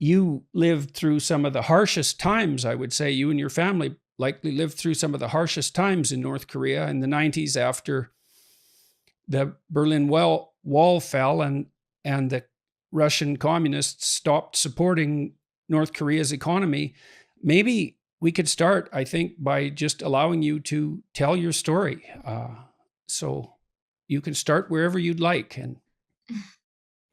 you lived through some of the harshest times, I would say. You and your family likely lived through some of the harshest times in North Korea in the 90s after the Berlin Wall fell and the Russian communists stopped supporting North Korea's economy. Maybe we could start, I think, by just allowing you to tell your story. So you can start wherever you'd like. And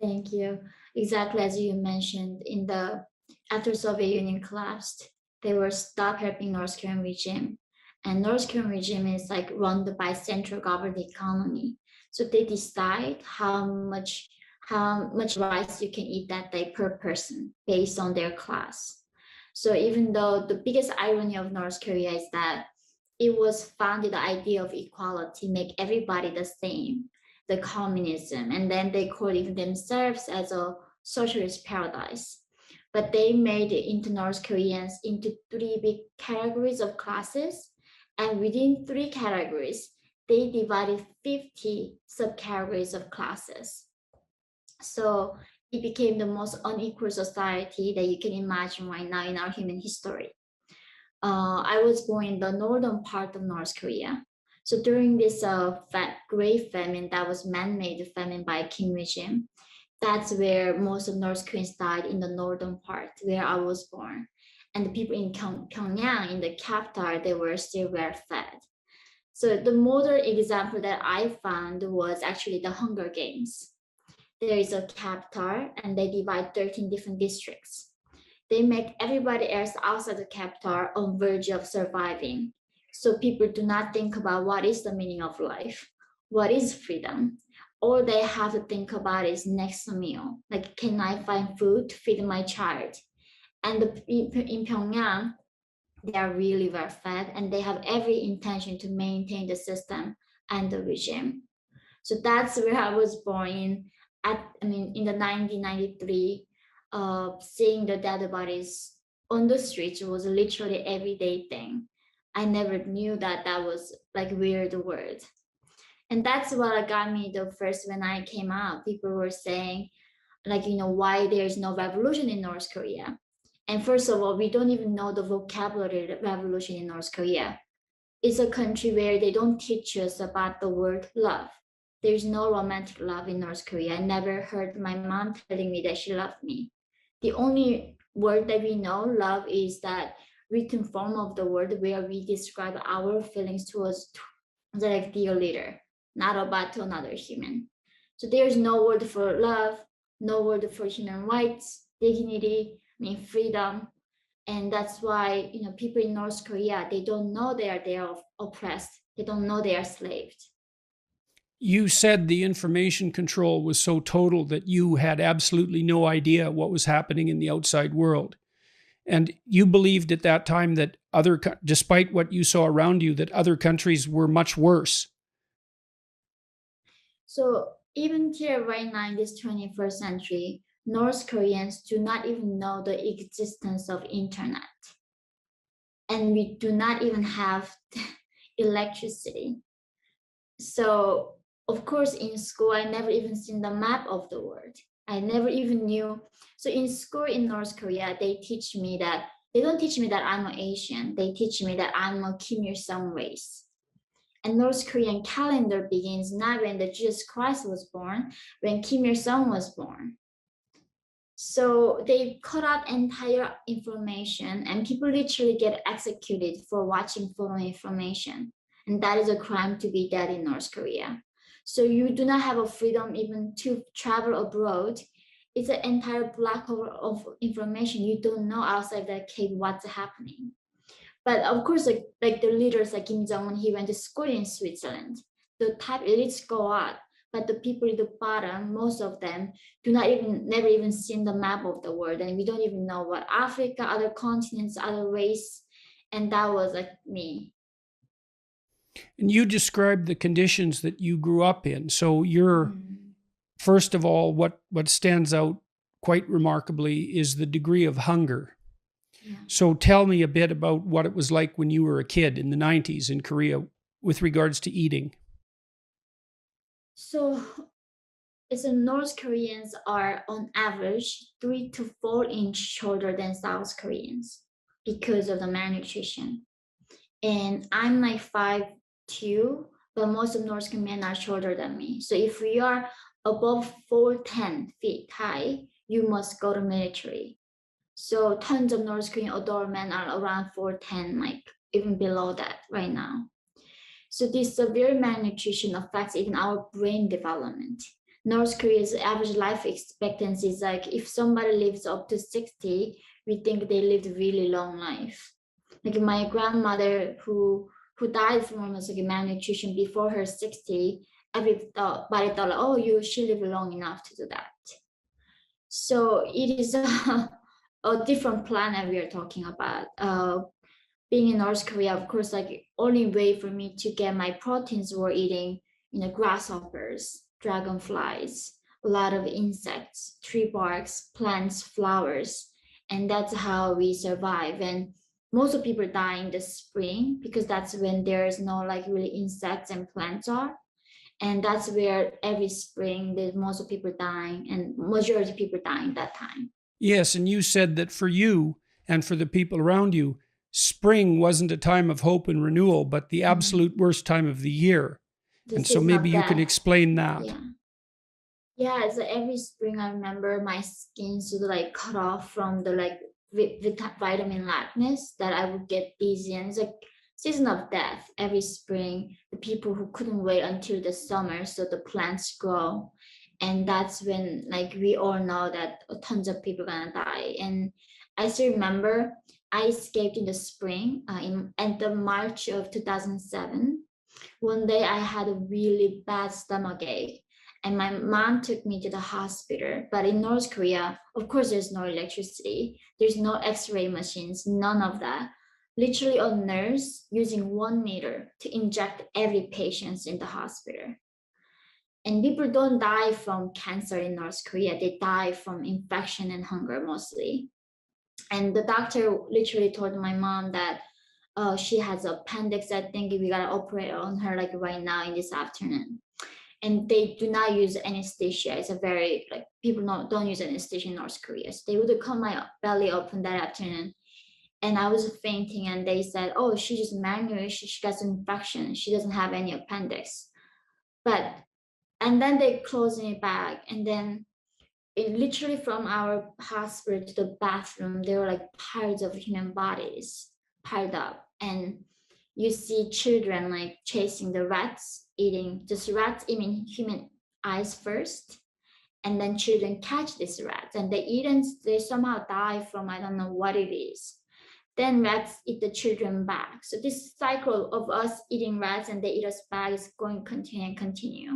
Thank you. Exactly as you mentioned, in the after Soviet Union collapsed, they were stopped helping North Korean regime. And North Korean regime is like run by central government economy. So they decide how much rice you can eat that day per person based on their class. So even though the biggest irony of North Korea is that it was founded the idea of equality, make everybody the same, the communism, and then they called it themselves as a socialist paradise. But they made it into North Koreans into three big categories of classes, and within three categories, they divided 50 subcategories of classes. So it became the most unequal society that you can imagine right now in our human history. I was born in the northern part of North Korea. So during this great famine that was man-made famine by Kim regime, that's where most of North Koreans died in the northern part where I was born. And the people in Pyongyang, in the capital, they were still well fed. So the modern example that I found was actually the Hunger Games. There is a capital and they divide 13 different districts. They make everybody else outside the capital on verge of surviving. So people do not think about what is the meaning of life, what is freedom. All they have to think about is next meal. Like, can I find food to feed my child? And in Pyongyang, they are really well fed and they have every intention to maintain the system and the regime. So that's where I was born in. In the 1993, seeing the dead bodies on the streets was literally everyday thing. I never knew that that was like weird word. And that's what got me the first when I came out. People were saying, like, why there's no revolution in North Korea. And first of all, we don't even know the vocabulary revolution in North Korea. It's a country where they don't teach us about the word love. There's no romantic love in North Korea. I never heard my mom telling me that she loved me. The only word that we know, love, is that written form of the word where we describe our feelings towards like dear leader, not about to another human. So there's no word for love, no word for human rights, dignity, freedom. And that's why people in North Korea, they don't know they are oppressed. They don't know they are slaved. you said the information control was so total that you had absolutely no idea what was happening in the outside world. And you believed at that time that despite what you saw around you, that other countries were much worse. So even here right now in this 21st century, North Koreans do not even know the existence of internet. And we do not even have electricity. So of course in school, I never even seen the map of the world. I never even knew. So in school in North Korea, they don't teach me that I'm an Asian. They teach me that I'm a Kim Il-sung race. And North Korean calendar begins not when the Jesus Christ was born, when Kim Il-sung was born. So they cut out entire information and people literally get executed for watching foreign information. And that is a crime to be dead in North Korea. So you do not have a freedom even to travel abroad. It's an entire black hole of information. You don't know outside that cave what's happening. But of course, like the leaders like Kim Jong-un, he went to school in Switzerland. The top elites go out, but the people at the bottom, most of them, never even seen the map of the world, and we don't even know what Africa, other continents, other race, and that was like me. And you described the conditions that you grew up in. So you're, Mm. first of all, what stands out quite remarkably is the degree of hunger. Yeah. So tell me a bit about what it was like when you were a kid in the 90s in Korea with regards to eating. So It's North Koreans are on average 3 to 4 inch shorter than South Koreans because of the malnutrition. And I'm like 5'2", but most of North Korean men are shorter than me. So if we are above 4'10" high, you must go to military. So tons of North Korean adult men are around 4'10", like even below that right now. So this severe malnutrition affects even our brain development. North Korea's average life expectancy is like if somebody lives up to 60, we think they lived a really long life. Like my grandmother who died from almost like malnutrition before her 60, everybody thought, oh, she lived long enough to do that. So it is a different planet we are talking about. Being in North Korea, of course, like only way for me to get my proteins were eating, grasshoppers, dragonflies, a lot of insects, tree barks, plants, flowers, and that's how we survive. And most of people die in the spring because that's when there's no like really insects and plants are. And that's where every spring there's most of people dying and majority of people dying that time. Yes, and you said that for you and for the people around you, spring wasn't a time of hope and renewal, but the absolute worst time of the year. The And so season maybe of you can death. explain that. Yeah. Yeah, so every spring I remember my skin sort of like cut off from the like vitamin lackness that I would get dizzy, and it's like season of death every spring. The people who couldn't wait until the summer so the plants grow, and that's when like we all know that tons of people gonna die. And I still remember I escaped in the spring in at the March of 2007. One day I had a really bad stomach ache and my mom took me to the hospital. But in North Korea, of course, there's no electricity, there's no x-ray machines, none of that. Literally a nurse using 1 meter to inject every patient in the hospital. And people don't die from cancer in North Korea, they die from infection and hunger mostly. And the doctor literally told my mom that she has appendix. I think we gotta operate on her like right now in this afternoon. And they do not use anesthesia. It's a very like people don't use anesthesia in North Korea. So they would cut my belly open that afternoon, and I was fainting. And they said, "Oh, she just malnourished. She got some infection. She doesn't have any appendix." But and then they closed me back, and then literally from our hospital to the bathroom, there were like piles of human bodies piled up. And you see children like chasing the rats, eating just rats eating human eyes first. And then children catch these rats and they eat and they somehow die from I don't know what it is. Then rats eat the children back. So this cycle of us eating rats and they eat us back is going to continue and continue.